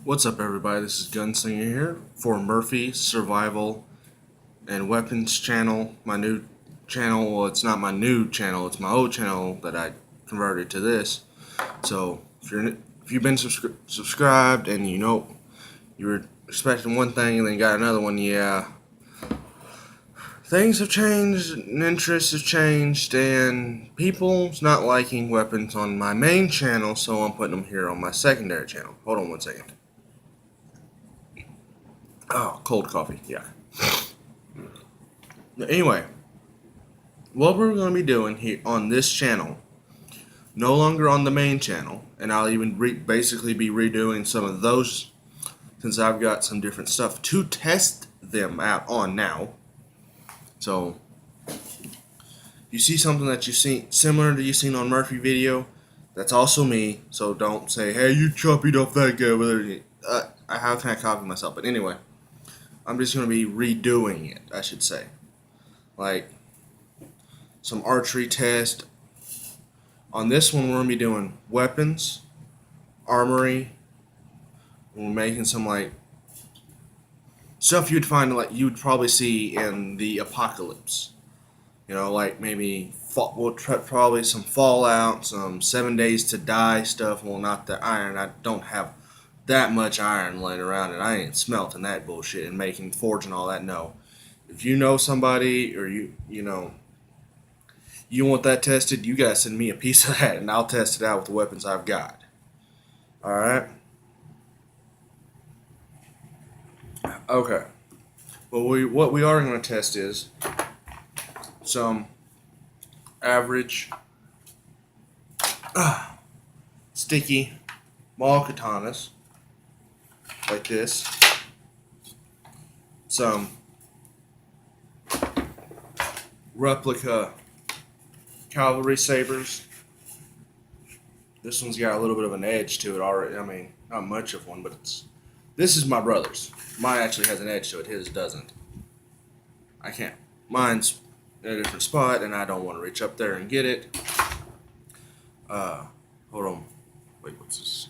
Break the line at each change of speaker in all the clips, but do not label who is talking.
What's up, everybody? This is Gunslinger here for Murphy Survival and Weapons channel. My new channel. Well, it's not my new channel. It's my old channel that I converted to this. So if you've been subscribed and you were expecting one thing and then got another one, yeah, things have changed and interests have changed, and people's not liking weapons on my main channel, so I'm putting them here on my secondary channel. Hold on one second. Oh, cold coffee. Yeah. Anyway, what we're going to be doing here on this channel, no longer on the main channel, and I'll even basically be redoing some of those since I've got some different stuff to test them out on now. So, you see something that you've seen similar to you seen on Murphy video, that's also me. So don't say, "Hey, you copied off that guy over there." How can I copy myself? But anyway, I'm just going to be redoing it, I should say. Like some archery test. On this one, we're going to be doing weapons, armory. We're making some like stuff you'd find like you'd probably see in the apocalypse. Like maybe probably some Fallout, some 7 Days to Die stuff. Well, not the iron. I don't have that much iron laying around, and I ain't smelting that bullshit and making forging all that. No, if you know somebody or you want that tested, you gotta send me a piece of that, and I'll test it out with the weapons I've got. All right. Okay. Well, what we are going to test is some average sticky maul katanas like this. Some replica cavalry sabers. This one's got a little bit of an edge to it already. I mean, not much of one, but this is my brother's. Mine actually has an edge to it. His doesn't. I can't. Mine's in a different spot, and I don't want to reach up there and get it. Hold on. Wait, what's this?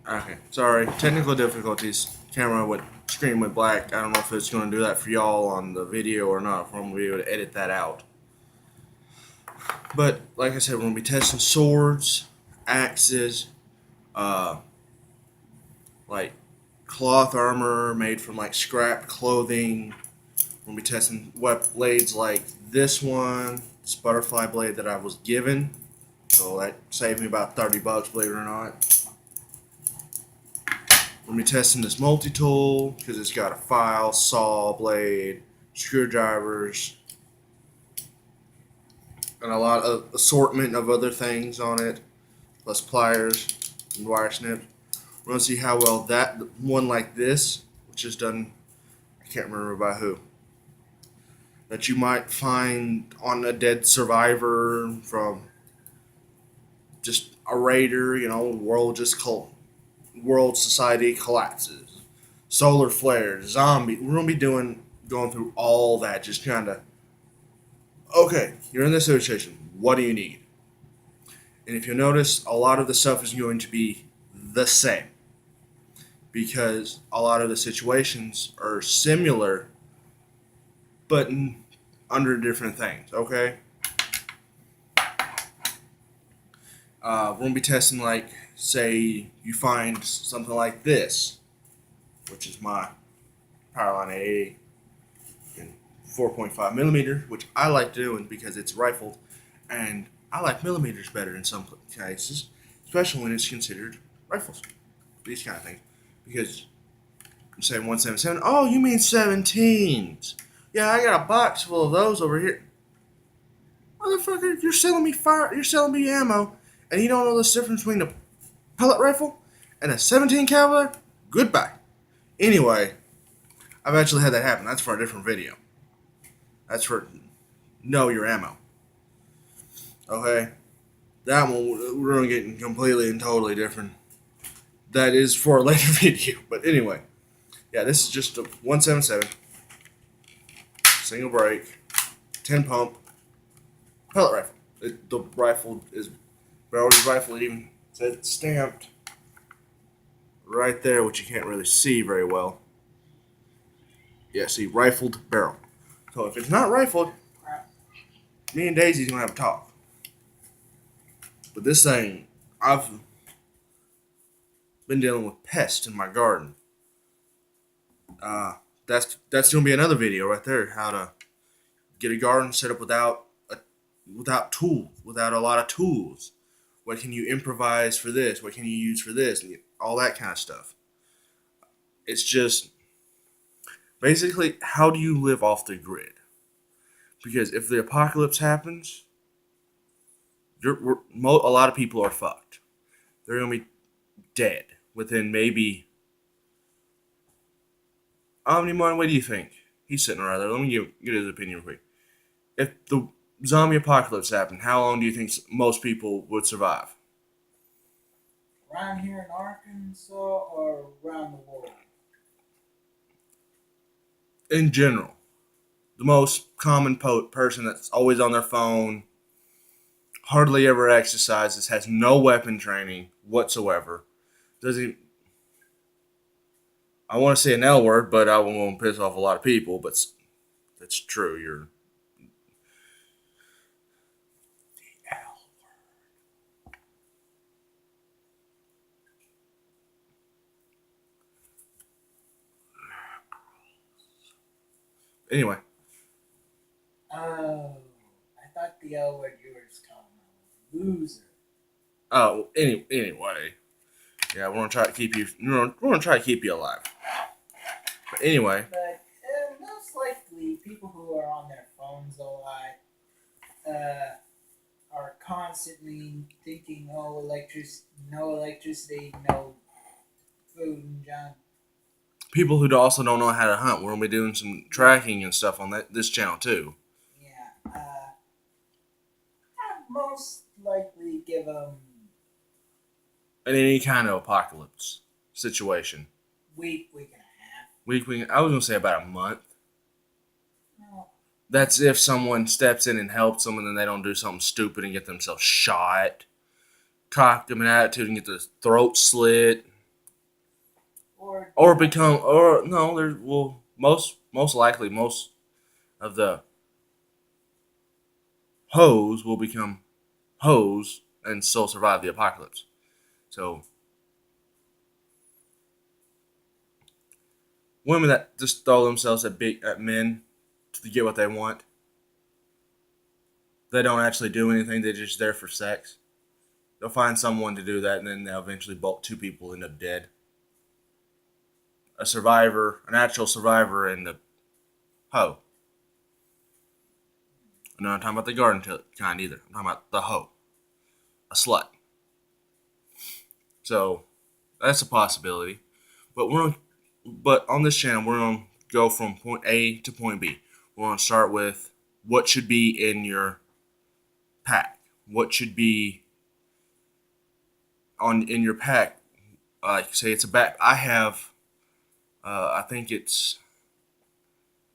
Okay, sorry. Technical difficulties. Screen went black. I don't know if it's going to do that for y'all on the video or not. If I'm going to be able to edit that out. But like I said, we're going to be testing swords, axes, like cloth armor made from like scrap clothing. We're going to be testing blades like this one, this butterfly blade that I was given. So that saved me about $30, believe it or not. We're going to be testing this multi-tool because it's got a file, saw, blade, screwdrivers, and a lot of assortment of other things on it, plus pliers and wire snips. We're going to see how well that one like this, which is done, I can't remember by who, that you might find on a dead survivor from just a raider, world society collapses, solar flares, zombie. We're going to be going through all that, just kind of, okay, you're in this situation. What do you need? And if you notice, a lot of the stuff is going to be the same because a lot of the situations are similar, but under different things. Okay. We're going to be testing, like, say you find something like this, which is my Powerline 880 in 4.5 millimeter, which I like doing because it's rifled, and I like millimeters better in some cases, especially when it's considered rifles, these kind of things, because you say 177, oh, you mean 17s? Yeah, I got a box full of those over here. Motherfucker, you're selling me ammo, and you don't know the difference between a pellet rifle and a 17 caliber? Goodbye. Anyway, I've actually had that happen. That's for a different video. That's for know your ammo. Okay? That one, we're going to get completely and totally different. That is for a later video. But anyway, yeah, this is just a 177, single break, 10 pump, pellet rifle. The rifle is Barrel's rifle, even So it's stamped right there, which you can't really see very well. Yeah, see, rifled barrel. So if it's not rifled, me and Daisy's gonna have a talk. But this thing, I've been dealing with pests in my garden. Uh, that's gonna be another video right there. How to get a garden set up without tools, without a lot of tools. What can you improvise for this? What can you use for this? And all that kind of stuff. It's just basically how do you live off the grid? Because if the apocalypse happens, a lot of people are fucked. They're gonna be dead within maybe. Omnimon, what do you think? He's sitting right there. Let me get his opinion quick. If the zombie apocalypse happened, how long do you think most people would survive?
Around here in Arkansas or around the world?
In general, the most common person that's always on their phone, hardly ever exercises, has no weapon training whatsoever, doesn't. I want to say an L word, but I won't piss off a lot of people. But that's true. You're the L. Anyway.
Oh, I thought the L word you were calling me loser.
Oh, anyway. Yeah, we're gonna try to keep you. We're gonna try to keep you alive. But anyway.
But most likely, people who are on their phones a lot are constantly thinking, "Oh, no electricity, no food and junk."
People who also don't know how to hunt. We're gonna be doing some tracking and stuff on this channel too.
Yeah, I'd most likely give them
In any kind of apocalypse situation.
week and a half.
Week. I was gonna say about a month.
No,
That's if someone steps in and helps them, and then they don't do something stupid and get themselves shot, cock them an attitude and get their throat slit, or become or no. There's most likely most of the hoes will become hoes and still survive the apocalypse. So women that just throw themselves at men to get what they want. They don't actually do anything. They're just there for sex. They'll find someone to do that, and then they'll eventually both two people end up dead. A survivor, an actual survivor, and the hoe. I'm not talking about the garden kind either. I'm talking about the hoe, a slut. So that's a possibility. But on this channel, we're gonna go from point A to point B. We're gonna start with what should be in your pack. What should be in your pack? Like say it's a back. I have. I think it's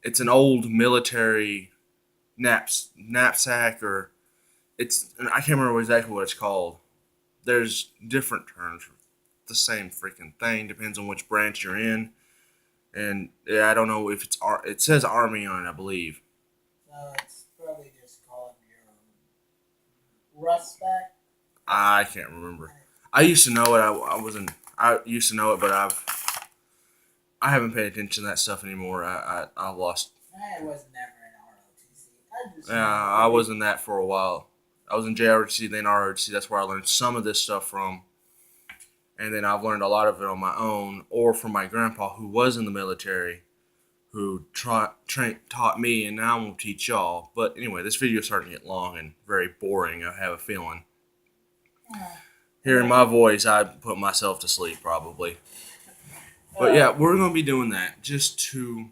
an old military knapsack, or I can't remember exactly what it's called. There's different terms for the same freaking thing. Depends on which branch you're in, and yeah, I don't know if it says Army on it, I believe.
no, it's probably just called your rust back.
I can't remember. I used to know it. I wasn't. I used to know it, but I haven't paid attention to that stuff anymore. I lost.
I was never in ROTC. I just
Yeah, I was in that for a while. I was in JROTC, then ROTC. That's where I learned some of this stuff from. And then I've learned a lot of it on my own or from my grandpa who was in the military, who taught me, and now I'm going to teach y'all. But anyway, this video is starting to get long and very boring, I have a feeling. Hearing my voice, I'd put myself to sleep probably. But yeah, we're going to be doing that just to,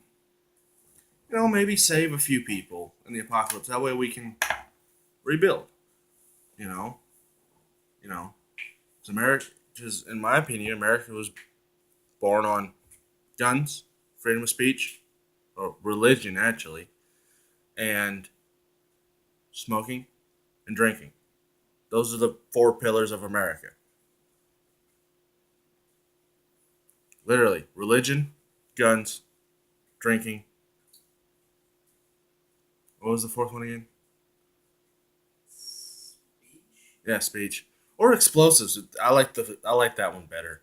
maybe save a few people in the apocalypse. That way we can rebuild. It's America. Because in my opinion, America was born on guns, freedom of speech, or religion actually, and smoking and drinking. Those are the four pillars of America. Literally, religion, guns, drinking. What was the fourth one again?
Speech.
Yeah, speech or explosives. I like that one better.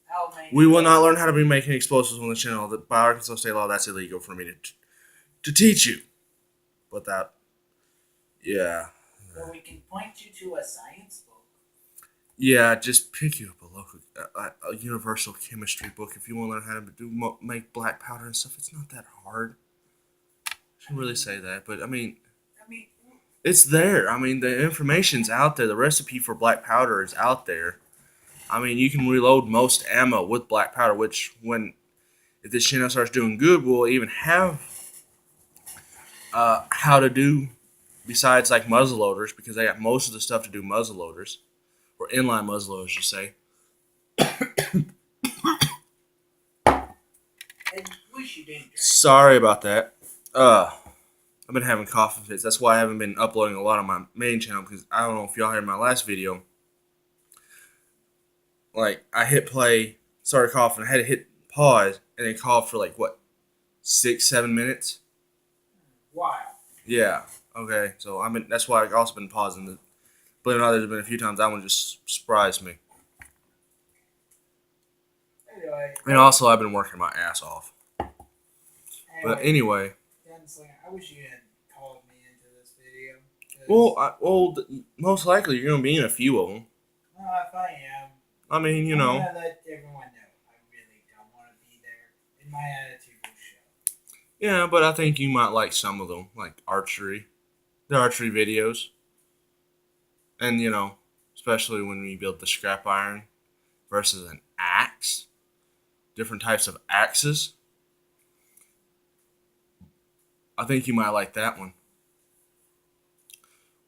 How many?
We will not learn how to be making explosives on the channel. By Arkansas state law, that's illegal for me to teach you. But that, yeah,
But we can point you to a science book.
yeah. Just pick you up a local, a universal chemistry book if you want to learn how to make black powder and stuff. It's not that hard. I shouldn't really say that, but I mean, it's there. I mean, the information's out there. The recipe for black powder is out there. I mean, you can reload most ammo with black powder, which if this channel starts doing good, we'll even have how to do besides like muzzle loaders, because they got most of the stuff to do muzzle loaders or inline muzzle loaders, you say.
I wish you didn't drink.
Sorry about that. I've been having coughing fits. That's why I haven't been uploading a lot on my main channel, because I don't know if y'all heard my last video. Like, I hit play, started coughing, I had to hit pause, and then cough for like, what, 6-7 minutes?
Wow.
Yeah. Okay. So that's why I've also been pausing. Believe it or not, there's been a few times that one just surprised me.
Anyway.
And also, I've been working my ass off. But anyway.
Gunslinger, I wish you hadn't called me into this video.
Most likely you're gonna be in a few of them.
Well, if I am,
I mean, you
I'm
know.
gonna let everyone know I really don't want to be there in my attitude will show.
Yeah, but I think you might like some of them, like archery, the archery videos, and you know, especially when we build the scrap iron versus an axe, different types of axes. I think you might like that one.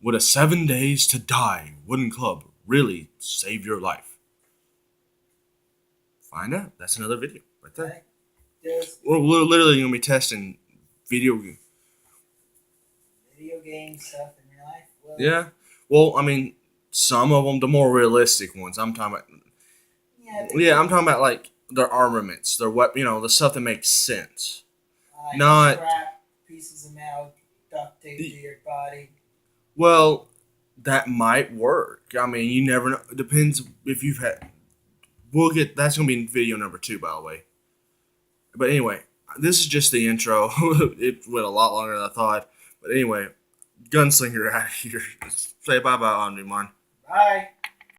Would a 7 days to die wooden club really save your life? Find out. That's another video right there. We're literally going to be testing video
game stuff in your life. Well,
yeah. Well, I mean, some of them, the more realistic ones. I'm talking about. Yeah, I'm talking about like their armaments, their weapon. You know, the stuff that makes sense. Not
scrap pieces of metal duct taped to your body.
Well, that might work. I mean, you never know. It depends if you've had. That's gonna be in video number 2, by the way. But anyway, this is just the intro. It went a lot longer than I thought. But anyway, Gunslinger out of here. Say bye-bye, Omnimon.
Bye.